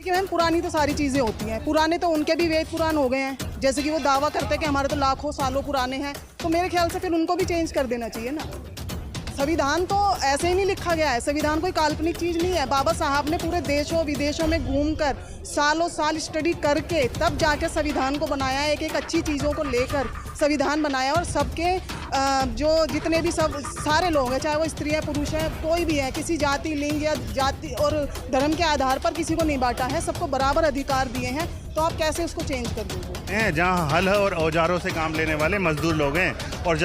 देखिए मैम, पुरानी तो सारी चीज़ें होती हैं। पुराने तो उनके भी वेद पुराण हो गए हैं, जैसे कि वो दावा करते हैं कि हमारे तो लाखों सालों पुराने हैं, तो मेरे ख्याल से फिर उनको भी चेंज कर देना चाहिए ना। संविधान तो ऐसे ही नहीं लिखा गया है, संविधान कोई काल्पनिक चीज़ नहीं है। बाबा साहब ने पूरे देशों विदेशों में घूमकर सालों साल स्टडी करके तब जाके संविधान को बनाया है, एक एक अच्छी चीज़ों को लेकर संविधान बनाया। और सबके जो जितने भी सब सारे लोग हैं, चाहे वो स्त्री है पुरुष है कोई भी है, किसी जाति लिंग या जाति और धर्म के आधार पर किसी को नहीं बांटा है, सबको बराबर अधिकार दिए हैं। तो आप कैसे उसको चेंज कर दोगे? जहाँ हल और औजारों से काम लेने वाले मजदूर लोग हैं, और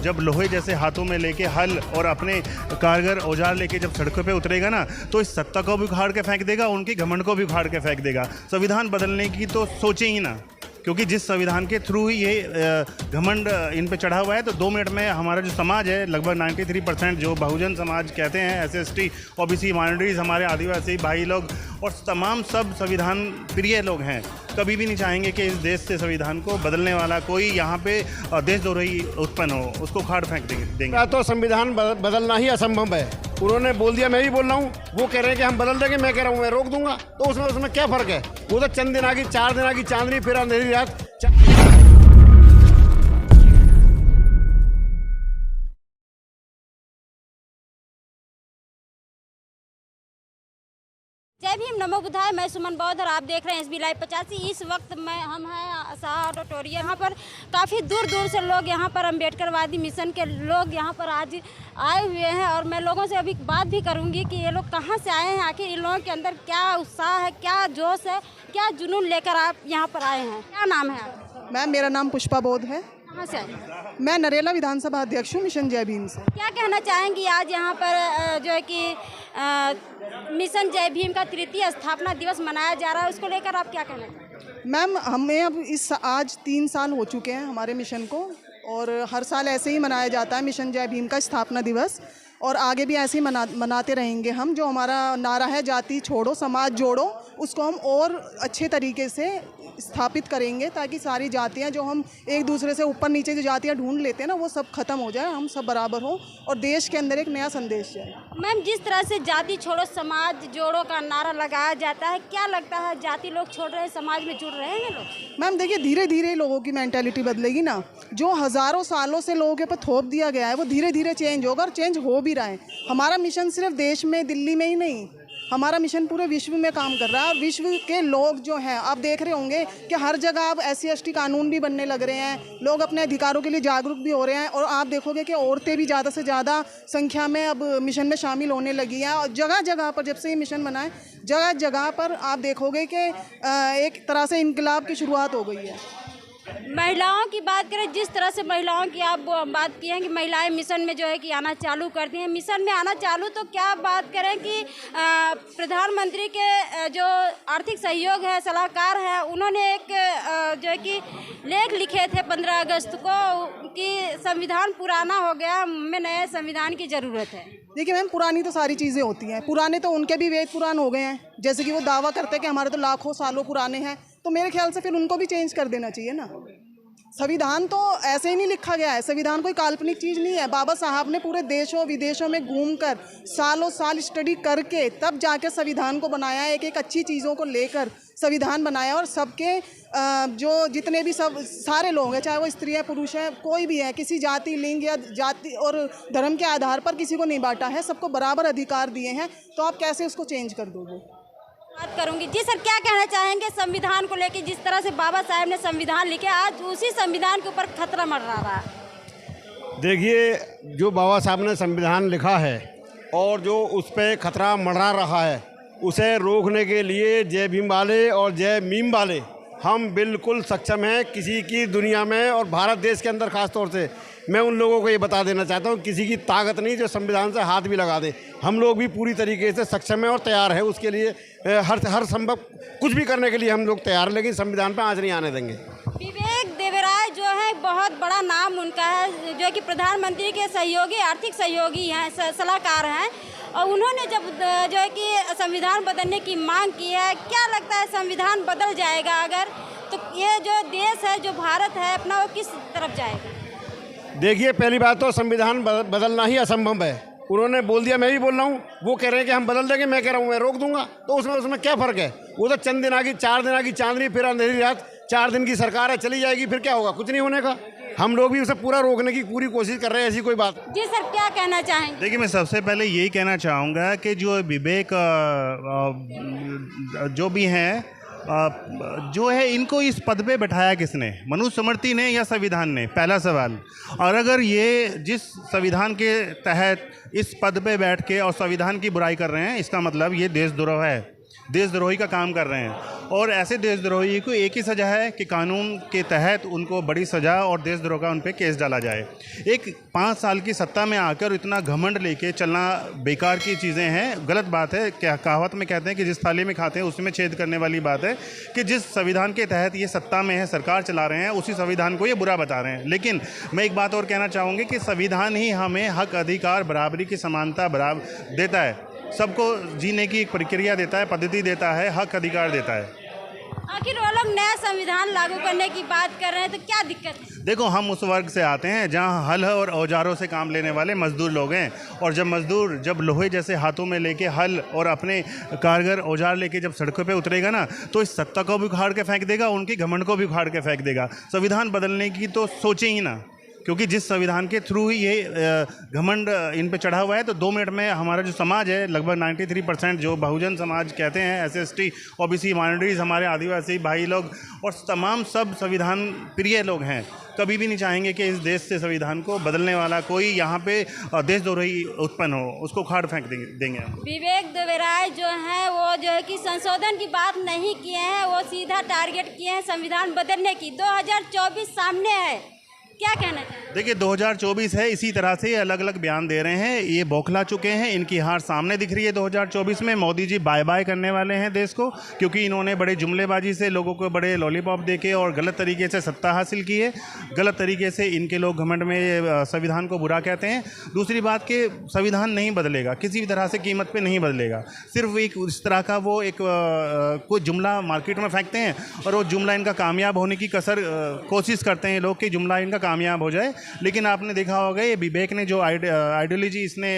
जब लोहे जैसे हाथों में लेके हल और अपने कारगर औजार लेके जब सड़कों पे उतरेगा ना, तो इस सत्ता को भी उखाड़ के फेंक देगा, उनकी घमंड को भी उखाड़ के फेंक देगा। संविधान बदलने की तो सोचे ही ना, क्योंकि जिस संविधान के थ्रू ही ये घमंड इन पे चढ़ा हुआ है। तो 2 मिनट में हमारा जो समाज है, लगभग 93% जो बहुजन समाज कहते हैं, SC, OBC, माइनॉरिटीज़, हमारे आदिवासी भाई लोग और तमाम सब संविधान प्रिय लोग हैं, कभी भी नहीं चाहेंगे कि इस देश से संविधान को बदलने वाला कोई यहाँ पे देशद्रोही उत्पन्न हो, उसको उखाड़ फेंक देंगे। तो संविधान बदलना ही असंभव है। उन्होंने बोल दिया, मैं भी बोल रहा हूँ, वो कह रहे हैं कि हम बदल देंगे, मैं कह रहा हूँ मैं रोक दूंगा। तो उसमें क्या फ़र्क है? वो तो चंद दिन आगे 4 दिन आगे चांदनी, फिर अंधेरी रात। जय भीम, नमो बुद्धाय। मैं सुमन बौद्ध और आप देख रहे हैं SB लाइव 85। इस वक्त हम हैं शाह ऑडिटोरियम। यहाँ पर काफ़ी दूर दूर से लोग, यहाँ पर अम्बेडकरवादी मिशन के लोग यहाँ पर आज आए हुए हैं, और मैं लोगों से अभी बात भी करूँगी कि ये लोग कहाँ से आए हैं, आखिर इन लोगों के अंदर क्या उत्साह है, क्या जोश है, क्या जुनून लेकर आप यहाँ पर आए हैं। क्या नाम है आपका? मैम, मेरा नाम पुष्पा बोध है। कहाँ से आए? मैं नरेला विधानसभा अध्यक्ष हूँ, मिशन जय भीम से। क्या कहना चाहेंगी आज यहाँ पर जो है कि मिशन जय भीम का 3य स्थापना दिवस मनाया जा रहा है, उसको लेकर आप क्या कहना चाहेंगे? मैम, हमें अब आज 3 साल हो चुके हैं हमारे मिशन को, और हर साल ऐसे ही मनाया जाता है मिशन जय भीम का स्थापना दिवस, और आगे भी ऐसे ही मनाते रहेंगे हम। जो हमारा नारा है, जाति छोड़ो समाज जोड़ो, उसको हम और अच्छे तरीके से स्थापित करेंगे, ताकि सारी जातियां जो हम एक दूसरे से ऊपर नीचे जो जातियां ढूंढ लेते हैं ना, वो सब खत्म हो जाए, हम सब बराबर हो और देश के अंदर एक नया संदेश जाए। मैम, जिस तरह से जाति छोड़ो समाज जोड़ो का नारा लगाया जाता है, क्या लगता है जाति लोग छोड़ रहे हैं, समाज में जुड़ रहे हैं लोग? मैम देखिए, धीरे धीरे लोगों की मेंटालिटी बदलेगी ना। जो हज़ारों सालों से लोगों के ऊपर थोप दिया गया है, वो धीरे धीरे चेंज होगा, और चेंज हो भी रहा है। हमारा मिशन सिर्फ देश में, दिल्ली में ही नहीं, हमारा मिशन पूरे विश्व में काम कर रहा है। और विश्व के लोग जो हैं, आप देख रहे होंगे कि हर जगह अब SC ST कानून भी बनने लग रहे हैं, लोग अपने अधिकारों के लिए जागरूक भी हो रहे हैं, और आप देखोगे कि औरतें भी ज़्यादा से ज़्यादा संख्या में अब मिशन में शामिल होने लगी हैं। और जगह जगह पर, जब से ये मिशन बना है, जगह जगह पर आप देखोगे कि एक तरह से इनकलाब की शुरुआत हो गई है। महिलाओं की बात करें, जिस तरह से महिलाओं की आप बात की है कि महिलाएं मिशन में जो है कि आना चालू करती हैं, मिशन में आना चालू, तो क्या बात करें कि प्रधानमंत्री के जो आर्थिक सहयोग है, सलाहकार है, उन्होंने एक जो है कि लेख लिखे थे 15 अगस्त को कि संविधान पुराना हो गया, हमें नए संविधान की ज़रूरत है। देखिए मैम, पुरानी तो सारी चीज़ें होती हैं। पुराने तो उनके भी वेद पुराण हो गए हैं, जैसे कि वो दावा करते हैं कि हमारे तो लाखों सालों पुराने हैं, तो मेरे ख्याल से फिर उनको भी चेंज कर देना चाहिए ना। संविधान तो ऐसे ही नहीं लिखा गया है, संविधान कोई काल्पनिक चीज़ नहीं है। बाबा साहब ने पूरे देशों विदेशों में घूमकर सालों साल स्टडी करके तब जाके संविधान को बनाया है, एक एक अच्छी चीज़ों को लेकर संविधान बनाया। और सबके जो जितने भी सब सारे लोग हैं, चाहे वो स्त्री है पुरुष है कोई भी है, किसी जाति लिंग या जाति और धर्म के आधार पर किसी को नहीं बांटा है, सबको बराबर अधिकार दिए हैं। तो आप कैसे उसको चेंज कर दोगे? बात करूंगी जी सर, क्या कहना चाहेंगे संविधान को लेकर? जिस तरह से बाबा साहब ने संविधान लिखे, आज उसी संविधान के ऊपर खतरा मंडरा रहा है। देखिए, जो बाबा साहब ने संविधान लिखा है और जो उस पर खतरा मंडरा रहा है, उसे रोकने के लिए जय भीम वाले और जय मीम वाले हम बिल्कुल सक्षम हैं। किसी की दुनिया में और भारत देश के अंदर ख़ास तौर से मैं उन लोगों को ये बता देना चाहता हूँ, किसी की ताकत नहीं जो संविधान से हाथ भी लगा दे। हम लोग भी पूरी तरीके से सक्षम हैं और तैयार हैं उसके लिए, हर संभव कुछ भी करने के लिए हम लोग तैयार हैं, लेकिन संविधान पर आँच नहीं आने देंगे। विवेक देवराय जो है, बहुत बड़ा नाम उनका है, जो कि प्रधानमंत्री के सहयोगी, आर्थिक सहयोगी हैं, सलाहकार हैं, और उन्होंने जब जो है कि संविधान बदलने की मांग की है, क्या लगता है संविधान बदल जाएगा अगर, तो ये जो देश है, जो भारत है अपना, वो किस तरफ जाएगा? देखिए, पहली बात तो संविधान बदलना ही असंभव है। उन्होंने बोल दिया, मैं भी बोल रहा हूँ, वो कह रहे हैं कि हम बदल देंगे, मैं कह रहा हूँ मैं रोक दूंगा। तो उसमें क्या फ़र्क है? वो तो चंद दिन आगे 4 दिन आगे चांदनी, फिर अंधेरी रात, 4 दिन की सरकार है, चली जाएगी, फिर क्या होगा? कुछ नहीं होने का। हम लोग भी उसे पूरा रोकने की पूरी कोशिश कर रहे हैं, ऐसी कोई बात। जी सर, क्या कहना चाहेंगे? देखिए, मैं सबसे पहले यही कहना चाहूँगा कि जो विवेक जो भी हैं जो है, इनको इस पद पे बैठाया किसने? मनुस्मृति ने या संविधान ने? पहला सवाल। और अगर ये जिस संविधान के तहत इस पद पे बैठ के और संविधान की बुराई कर रहे हैं, इसका मतलब ये देशद्रोह है, देशद्रोही का काम कर रहे हैं। और ऐसे देशद्रोही को एक ही सज़ा है कि कानून के तहत उनको बड़ी सज़ा और देशद्रोह का उन पे केस डाला जाए। एक 5 साल की सत्ता में आकर इतना घमंड लेके चलना बेकार की चीज़ें हैं, गलत बात है। क्या कहावत में कहते हैं कि जिस थाली में खाते हैं उसमें छेद करने वाली बात है कि जिस संविधान के तहत ये सत्ता में है, सरकार चला रहे हैं, उसी संविधान को ये बुरा बता रहे हैं। लेकिन मैं एक बात और कहना चाहूँगी कि संविधान ही हमें हक, अधिकार, बराबरी की समानता बराबर देता है, सबको जीने की एक प्रक्रिया देता है, पद्धति देता है, हक अधिकार देता है। आखिर वो लोग नया संविधान लागू करने की बात कर रहे हैं, तो क्या दिक्कत है? देखो, हम उस वर्ग से आते हैं जहाँ हल और औजारों से काम लेने वाले मजदूर लोग हैं। और जब लोहे जैसे हाथों में लेके हल और अपने कारगर औजार लेके जब सड़कों पे उतरेगा ना, तो इस सत्ता को भी उखाड़ के फेंक देगा, उनकी घमंड को भी उखाड़ के फेंक देगा। संविधान बदलने की तो सोचे ही ना, क्योंकि जिस संविधान के थ्रू ही ये घमंड इन पे चढ़ा हुआ है। तो 2 मिनट में हमारा जो समाज है, लगभग 93% जो बहुजन समाज कहते हैं, SST, OBC, माइनॉरिटीज़, हमारे आदिवासी भाई लोग और तमाम सब संविधान प्रिय लोग हैं, कभी भी नहीं चाहेंगे कि इस देश से संविधान को बदलने वाला कोई यहाँ पे देशद्रोही उत्पन्न हो, उसको उखाड़ फेंक देंगे। विवेक दुबे जो हैं वो जो है कि संशोधन की बात नहीं किए हैं, वो सीधा टारगेट किए हैं संविधान बदलने की। 2024 सामने है, क्या कहना चाहिए? देखिए, 2024 है, इसी तरह से अलग अलग बयान दे रहे हैं, ये बौखला चुके हैं, इनकी हार सामने दिख रही है। 2024 में मोदी जी बाय बाय करने वाले हैं देश को, क्योंकि इन्होंने बड़े जुमलेबाजी से लोगों को बड़े लॉलीपॉप देके और गलत तरीके से सत्ता हासिल की है। गलत तरीके से इनके लोग घमंड में संविधान को बुरा कहते हैं। दूसरी बात कि संविधान नहीं बदलेगा, किसी भी तरह से कीमत पर नहीं बदलेगा। सिर्फ एक इस तरह का वो एक कोई जुमला मार्केट में फेंकते हैं और वो जुमला इनका कामयाब होने की कोशिश करते हैं लोग कि जुमला इनका कामयाब हो जाए। लेकिन आपने देखा होगा, ये विवेक ने जो आइडियोलॉजी इसने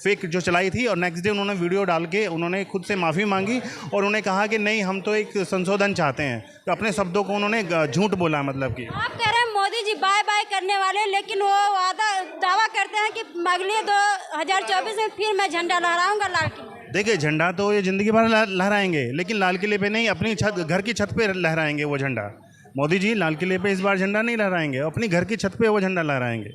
फेक जो चलाई थी, और नेक्स्ट डे उन्होंने वीडियो डाल के उन्होंने खुद से माफ़ी मांगी और उन्होंने कहा कि नहीं, हम तो एक संशोधन चाहते हैं। तो अपने शब्दों को उन्होंने झूठ बोला, मतलब कि आप कह रहे हैं मोदी जी बाय बाय करने वाले, लेकिन वो दावा करते हैं कि अगले 2024 में फिर मैं झंडा लहराऊंगा लाल किले। देखिए, झंडा तो ये ज़िंदगी भर लहराएंगे, लेकिन लाल किले पे नहीं, अपनी घर की छत पे लहराएंगे वो झंडा। मोदी जी लाल किले पे इस बार झंडा नहीं लहराएंगे, अपनी घर की छत पे वो झंडा लहराएंगे।